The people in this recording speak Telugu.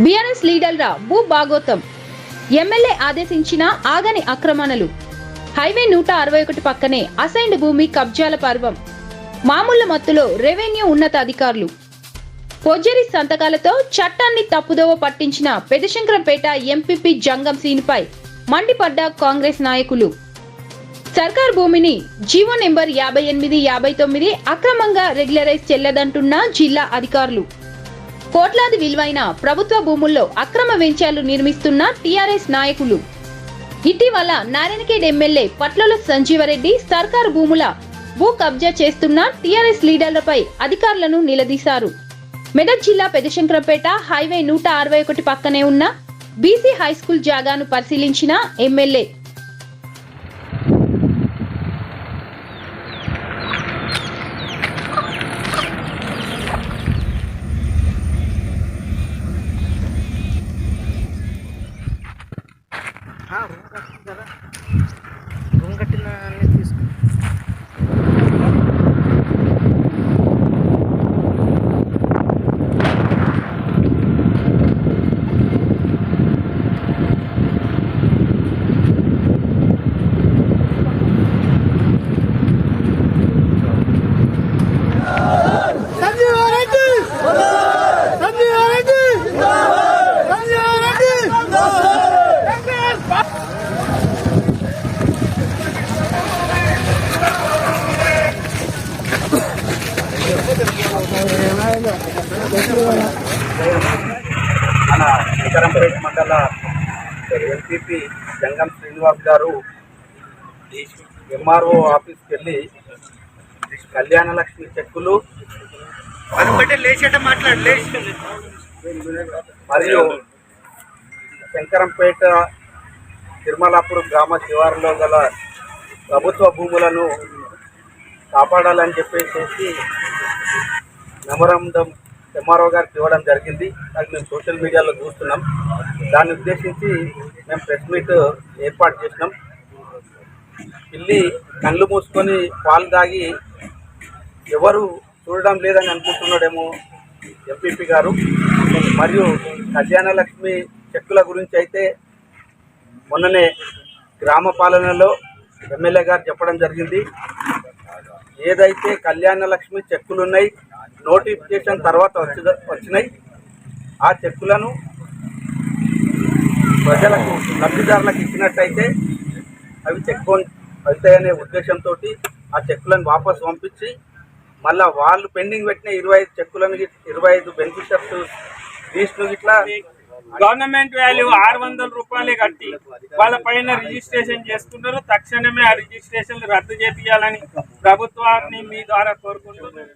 బీఆర్ఎస్ లీడర్ల భూ భాగోతం ఎమ్మెల్యే ఆదేశించిన ఆగని ఆక్రమణలు హైవే 161 పక్కనే అసైన్డ్ భూమి కబ్జాల పర్వం మామూళ్ల మత్తులో రెవెన్యూ ఉన్నత అధికారులు పొజ్జరి సంతకాలతో చట్టాన్ని తప్పుదోవ పట్టించిన పెదశంకరంపేట ఎంపీపీ జంగం సీన్పై మండిపడ్డ కాంగ్రెస్ నాయకులు సర్కార్ భూమిని జీవో నెంబర్ 5859 అక్రమంగా రెగ్యులరైజ్ చెల్లదంటున్న జిల్లా అధికారులు కోట్లాది విలువైన ప్రభుత్వ భూముల్లో అక్రమ వెంచాలు నిర్మిస్తున్న టీఆర్ఎస్ నాయకులు ఇటీవల నారాయణఖేడ్ ఎమ్మెల్యే పట్లల సంజీవరెడ్డి సర్కారు భూముల భూ కబ్జా చేస్తున్న టీఆర్ఎస్ లీడర్లపై అధికారులను నిలదీశారు. మెదక్ జిల్లా పెదశంకరంపేట హైవే 161 పక్కనే ఉన్న బీసీ హైస్కూల్ జాగాను పరిశీలించిన ఎమ్మెల్యే రూమ్ కట్టిన తీసుకు మన శంకరంపేట మండల ఎంపీపీ జంగం శ్రీనివాస్ గారు ఎంఆర్ఓ ఆఫీస్కి వెళ్ళి కళ్యాణ లక్ష్మి చెక్కులు మరియు శంకరంపేట తిరుమలాపూర్ గ్రామ శివారులో గల ప్రభుత్వ భూములను కాపాడాలని చెప్పేసి మెమోరాండం ఎంఆర్ఓ గారికి ఇవ్వడం జరిగింది. అది మేము సోషల్ మీడియాలో చూస్తున్నాం. దాన్ని ఉద్దేశించి మేము ప్రెస్ మీట్ ఏర్పాటు చేసినాం. పిల్లి కళ్ళు మూసుకొని పాలు తాగి ఎవరు చూడడం లేదని అనుకుంటున్నాడేమో ఎంపీపీ గారు. మరియు కళ్యాణ లక్ష్మి చెక్కుల గురించి అయితే మొన్ననే గ్రామ పాలనలో ఎమ్మెల్యే గారు చెప్పడం జరిగింది. ఏదైతే కళ్యాణ లక్ష్మి చెక్కులు ఉన్నాయి, నోటిఫికేషన్ తర్వాత వచ్చినాయి, ఆ చెక్కులను ప్రజలకు లబ్ధిదారులకు ఇచ్చినట్టయితే అవి చెక్కు అవుతాయనే ఉద్దేశంతో ఆ చెక్కులను వాపసు పంపించి మళ్ళీ వాళ్ళు పెండింగ్ పెట్టిన 25 చెక్కులను 25 బెనిఫిషియర్స్ లిస్టును ఇట్లా గవర్నమెంట్ వాల్యూ 600 రూపాయలే కట్టి వాళ్ళ పైన రిజిస్ట్రేషన్ చేసుకుంటారు. తక్షణమే ఆ రిజిస్ట్రేషన్ రద్దు చేయాలని ప్రభుత్వాన్ని మీ ద్వారా కోరుకుంటున్నారు.